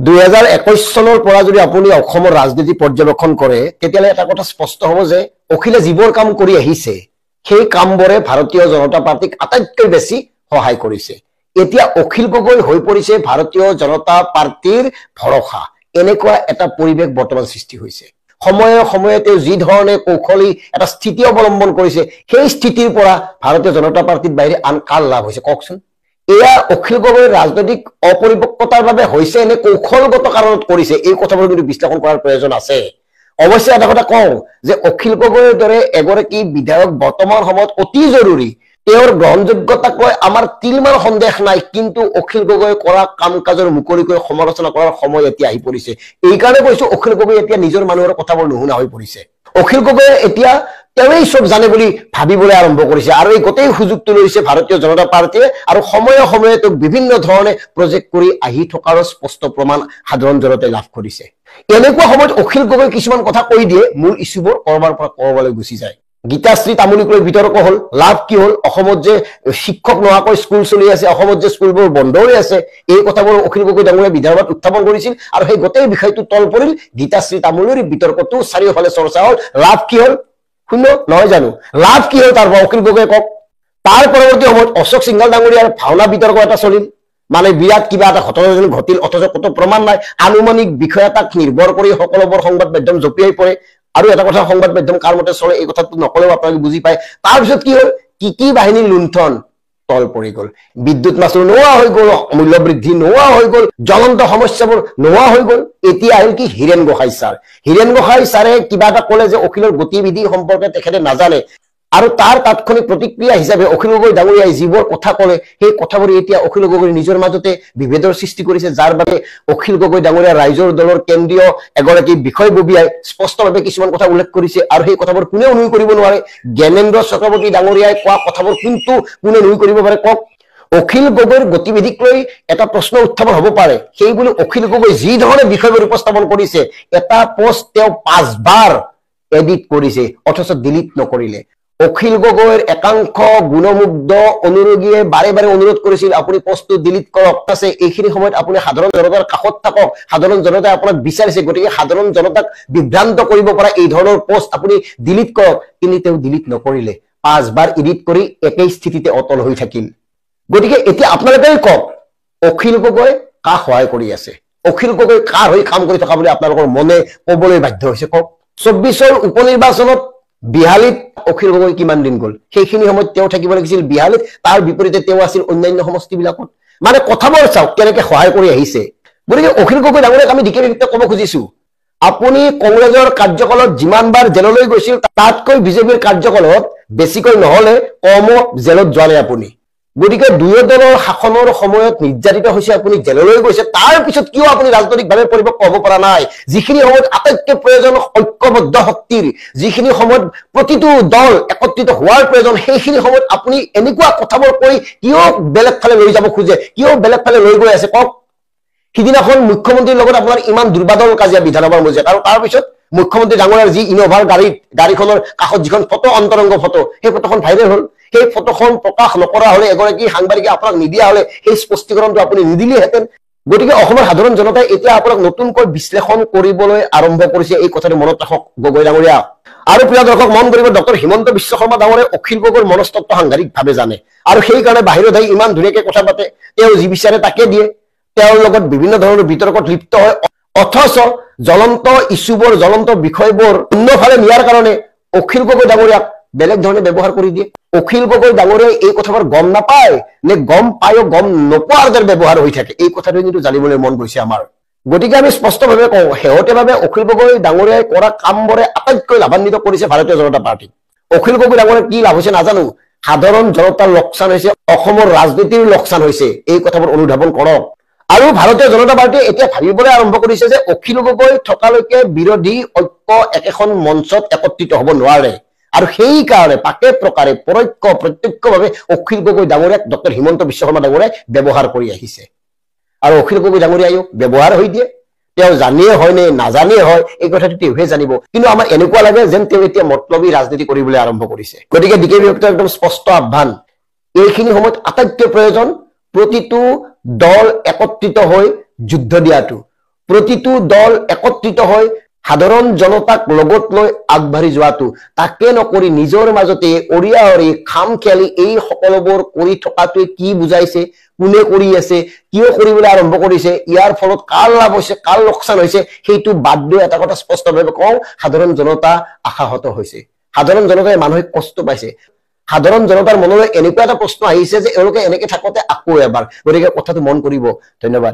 2021 চনৰ পৰা যদি আপুনি অসমৰ ৰাজনীতি পৰ্যবেক্ষণ কৰে তেতিয়ালে এটা কথা স্পষ্ট হ'ব যে অখিলে যিবোৰ কাম কৰি আহিছে সেই কামবোৰে ভাৰতীয় জনতা পাৰ্টিক আটাইতকৈ বেছি সহায় কৰিছে এতিয়া অখিল গগৈ হৈ পৰিছে ভাৰতীয় জনতা পাৰ্টিৰ ভৰসা এনেকুৱা এটা পৰিবেশ বৰ্তমান সৃষ্টি হৈছে সময়ে সময়ে তেওঁ যি ধৰণে কৌশলী এটা স্থিতি অৱলম্বন কৰিছে সেই স্থিতিৰ পৰা ভাৰতীয় জনতা পাৰ্টিৰ বাহিৰে আন কাৰ লাভ হৈছে কওকচোন এয়া অখিল গগৈৰ ৰাজনৈতিক অপৰিপক্কতাৰ বাবে হৈছে এনে কৌশলগত কাৰণত কৰিছে এই কথাবোৰ কিন্তু বিশ্লেষণ কৰাৰ প্ৰয়োজন আছে অৱশ্যে এটা কথা কওঁ যে অখিল গগৈৰ দৰে এগৰাকী বিধায়ক বৰ্তমান সময়ত অতি জৰুৰী তেওঁৰ গ্ৰহণযোগ্যতাক লৈ আমাৰ তিলমান সন্দেহ নাই কিন্তু অখিল গগৈ কৰা কাম কাজৰ মুকলিকৈ সমালোচনা কৰাৰ সময় এতিয়া আহি পৰিছে এই কাৰণে কৈছো অখিল গগৈ এতিয়া নিজৰ মানুহৰ কথাবোৰ নুশুনা হৈ পৰিছে অখিল গগৈ এতিয়া তেওঁই সব জানে বুলি ভাবিবলৈ আৰম্ভ কৰিছে আৰু এই গোটেই সুযোগটো লৈছে ভাৰতীয় জনতা পাৰ্টিয়ে আৰু সময়ে সময়ে তেওঁক বিভিন্ন ধৰণে প্ৰজেক্ট কৰি আহি থকাৰ স্পষ্ট প্ৰমাণ সাধাৰণ জনতাই লাভ কৰিছে এনেকুৱা সময়ত অখিল গগৈ কিছুমান কথা কৈ দিয়ে মূল ইস্যুবোৰ কৰবাৰ পৰা কৰবালৈ গুচি যায় গীতাশ্ৰী তামুলীক লৈ বিতৰ্ক হল লাভ কি হল অসমত যে শিক্ষক নোহোৱাকৈ স্কুল চলি আছে অসমত যে স্কুলবোৰ বন্ধ হৈ আছে এই কথাবোৰ অখিল গগৈ ডাঙৰীয়াই বিধানসভাত উত্থাপন কৰিছিল আৰু সেই গোটেই বিষয়টো তল পৰিল গীতাশ্ৰী তামুলীৰ বিতৰ্কটো চাৰিওফালে চৰ্চা হল লাভ কি হল শূন্য নহয় জানো লাভ কি হল তাৰ অখিল গগৈয়ে কওক তাৰ পৰৱৰ্তী সময়ত অশোক সিংঘল ডাঙৰীয়াৰ ভাওনা বিতৰ্ক এটা চলিল মানে বিৰাট কিবা এটা ঘটনা ঘটিল অথচ কত প্ৰমাণ নাই আনুমানিক বিষয় এটাক নিৰ্ভৰ কৰি সকলোবোৰ সংবাদ মাধ্যম জপিয়াই পৰে আৰু এটা কথা সংবাদ মাধ্যম কাৰ মতে চলে এই কথাটো নকলেও আপোনালোকে বুজি পায় তাৰ পিছত কি হল কি বাহিনীৰ লুণ্ঠন তল পৰি গল বিদ্যুৎ মাচুল নোহোৱা হৈ গল মূল্য বৃদ্ধি নোহোৱা হৈ গল জ্বলন্ত সমস্যাবোৰ নোহোৱা হৈ গল এতিয়া আহিল কি হীৰেন গোহাঁই ছাৰে কিবা এটা কলে যে অখিলৰ গতিবিধি সম্পৰ্কে তেখেতে নাজানে আৰু তাৰ তাৎক্ষণিক প্ৰতিক্ৰিয়া হিচাপে অখিল গগৈ ডাঙৰীয়াই যিবোৰ কথা কলে সেই কথাবোৰ এতিয়া অখিল গগৈ নিজৰ মাজতে বিভেদৰ সৃষ্টি কৰিছে যাৰ বাবে অখিল গগৈ ডাঙৰীয়া ৰাইজৰ দলৰ কেন্দ্ৰীয় এগৰাকী বিষয়ববীয়াই স্পষ্টভাৱে কিছুমান কথা উল্লেখ কৰিছে আৰু সেই কথাবোৰ কোনেও নুই কৰিব নোৱাৰে জ্ঞানেন্দ্ৰ চক্ৰৱৰ্তী ডাঙৰীয়াই কোৱা কথাবোৰ কিন্তু কোনে নুই কৰিব পাৰে কওক অখিল গগৈৰ গতিবিধিক লৈ এটা প্ৰশ্ন উত্থাপন হ'ব পাৰে সেই বুলি অখিল গগৈ যি ধৰণে বিষয়বোৰ উপস্থাপন কৰিছে এটা পোষ্ট তেওঁ 5 বাৰ এডিট কৰিছে অথচ ডিলিট নকৰিলে অখিল গগৈৰ একাংশ গুণমুগ্ধ অনুৰোগীয়ে বাৰে বাৰে অনুৰোধ কৰিছিল আপুনি পোষ্টটো ডিলিট কৰক আছে এইখিনি সময়ত আপুনি সাধাৰণ জনতাৰ কাষত থাকক সাধাৰণ জনতাই আপোনাক বিচাৰিছে গতিকে সাধাৰণ জনতাক বিভ্ৰান্ত কৰিব পৰা এই ধৰণৰ পোষ্ট আপুনি ডিলিট কৰক কিন্তু তেওঁ ডিলিট নকৰিলে 5 বাৰ এডিট কৰি একেই স্থিতিতে অটল হৈ থাকিল গতিকে এতিয়া আপোনালোকে কওক অখিল গগৈ কাক সহায় কৰি আছে অখিল গগৈ কাৰ হৈ কাম কৰি থকা বুলি আপোনালোকৰ মনে ক'বলৈ বাধ্য হৈছে কওক 24ৰ উপনিৰ্বাচনত বিহালীত অখিল গগৈ কিমান দিন গল সেইখিনি সময়ত তেওঁ থাকিব লাগিছিল বিহালীত তাৰ বিপৰীতে তেওঁ আছিল অন্যান্য সমষ্টিবিলাকত মানে কথাবোৰ চাওক কেনেকৈ সহায় কৰি আহিছে গতিকে অখিল গগৈ ডাঙৰীয়াক আমি দিকে দিকে ক'ব খুজিছো আপুনি কংগ্ৰেছৰ কাৰ্যকালত যিমানবাৰ জেললৈ গৈছিল তাতকৈ বিজেপিৰ কাৰ্যকালত বেছিকৈ নহলে কম জেলত যোৱা নাই আপুনি গতিকে দুয়ো দলৰ শাসনৰ সময়ত নিৰ্যাতিত হৈছে আপুনি জেললৈ গৈছে তাৰ পিছত কিয় আপুনি ৰাজনৈতিকভাৱে পৰিপক্ক হ'ব পৰা নাই যিখিনি সময়ত আটাইতকৈ প্ৰয়োজন ঐক্যবদ্ধ শক্তিৰ যিখিনি সময়ত প্ৰতিটো দল একত্ৰিত হোৱাৰ প্ৰয়োজন সেইখিনি সময়ত আপুনি এনেকুৱা কথাবোৰ কৈ কিয় বেলেগ ফালে লৈ যাব খোজে কিয় বেলেগ ফালে লৈ গৈ আছে কওক সিদিনাখন মুখ্যমন্ত্ৰীৰ লগত আপোনাৰ ইমান দুৰ্বাদল কাজিয়া বিধানসভাৰ মজিয়াত আৰু তাৰ পিছত মুখ্যমন্ত্ৰী ডাঙৰীয়াৰ যি ইনোভাৰ গাড়ীখনৰ কাষত যিখন ফটো অন্তৰংগ ফটো সেই ফটোখন ভাইৰেল হ'ল সেই ফটোখন প্ৰকাশ নকৰা হলে এগৰাকী সাংবাদিকে আপোনাক নিদিয়া হলে সেই স্পষ্টীকৰণটো আপুনি নিদিলেহেঁতেন গতিকে অসমৰ সাধাৰণ জনতাই এতিয়া আপোনাক নতুনকৈ বিশ্লেষণ কৰিবলৈ আৰম্ভ কৰিছে এই কথাটো মনত ৰাখক গগৈ ডাঙৰীয়া আৰু প্ৰিয় দৰ্শক মন কৰিব ডক্টৰ হিমন্ত বিশ্ব শৰ্মা ডাঙৰীয়াই অখিল গগৈৰ মনস্তত্ব সাংঘাতিকভাৱে জানে আৰু সেইকাৰণে বাহিৰত আহি ইমান ধুনীয়াকৈ কথা পাতে তেওঁ যি বিচাৰে তাকে দিয়ে তেওঁৰ লগত বিভিন্ন ধৰণৰ বিতৰ্কত লিপ্ত হয় অথচ জ্বলন্ত ইস্যুবোৰ জ্বলন্ত বিষয়বোৰ অন্যফালে নিয়াৰ কাৰণে অখিল গগৈ ডাঙৰীয়াক বেলেগ ধৰণে ব্যৱহাৰ কৰি দিয়ে অখিল গগৈ ডাঙৰীয়াই এই কথাবোৰ গম নাপায় নে গম পায়ো গম নোপোৱাৰ দৰে ব্যৱহাৰ হৈ থাকে এই কথাটো কিন্তু জানিবলৈ মন গৈছে আমাৰ গতিকে আমি স্পষ্টভাৱে কওঁ শেহতীয়াভাৱে অখিল গগৈ ডাঙৰীয়াই কৰা কামবোৰে আটাইতকৈ লাভান্বিত কৰিছে ভাৰতীয় জনতা পাৰ্টি অখিল গগৈ ডাঙৰীয়াৰ কি লাভ হৈছে নাজানো সাধাৰণ জনতাৰ লোকচান হৈছে অসমৰ ৰাজনীতিৰ লোকচান হৈছে এই কথাবোৰ অনুধাৱন কৰক আৰু ভাৰতীয় জনতা পাৰ্টিয়ে এতিয়া ভাবিবলৈ আৰম্ভ কৰিছে যে অখিল গগৈ থকালৈকে বিৰোধী ঐক্য একেখন মঞ্চত একত্ৰিত হ'ব নোৱাৰে আৰু সেই কাৰণে পাকে প্ৰকাৰে প্ৰত্যক্ষভাৱে অখিল গগৈ ডাঙৰীয়াক ডক্টৰ হিমন্ত বিশ্ব শৰ্মা ডাঙৰীয়াই ব্যৱহাৰ কৰি আহিছে আৰু অখিল গগৈ ডাঙৰীয়ায়ো ব্যৱহাৰ হৈ দিয়ে তেওঁ জানিয়ে হয় নে নাজানিয়ে হয় এই কথাটো তেওঁহে জানিব কিন্তু আমাৰ এনেকুৱা লাগে যেন তেওঁ এতিয়া মতলবী ৰাজনীতি কৰিবলৈ আৰম্ভ কৰিছে গতিকে ডিকে বিভক্তৰ একদম স্পষ্ট আহ্বান এইখিনি সময়ত আটাইতকৈ প্ৰয়োজন প্ৰতিটো দল একত্ৰিত হৈ যুদ্ধ দিয়াটো প্ৰতিটো দল একত্ৰিত হৈ সাধাৰণ জনতাক লগত লৈ আগবাঢ়ি যোৱাটো তাকে নকৰি নিজৰ মাজতে অৰিয়াহৰি খাম খেলি এই সকলোবোৰ কৰি থকাটোৱে কি বুজাইছে কোনে কৰি আছে কিয় কৰিবলৈ আৰম্ভ কৰিছে ইয়াৰ ফলত কাৰ লাভ হৈছে কাৰ লোকচান হৈছে সেইটো বাদ দি এটা কথা স্পষ্টভাৱে কওঁ সাধাৰণ জনতা আশাহত হৈছে সাধাৰণ জনতাই মানসিক কষ্ট পাইছে সাধাৰণ জনতাৰ মনলৈ এনেকুৱা এটা প্ৰশ্ন আহিছে যে এওঁলোকে এনেকে থাকোতে আকৌ এবাৰ গতিকে কথাটো মন কৰিব ধন্যবাদ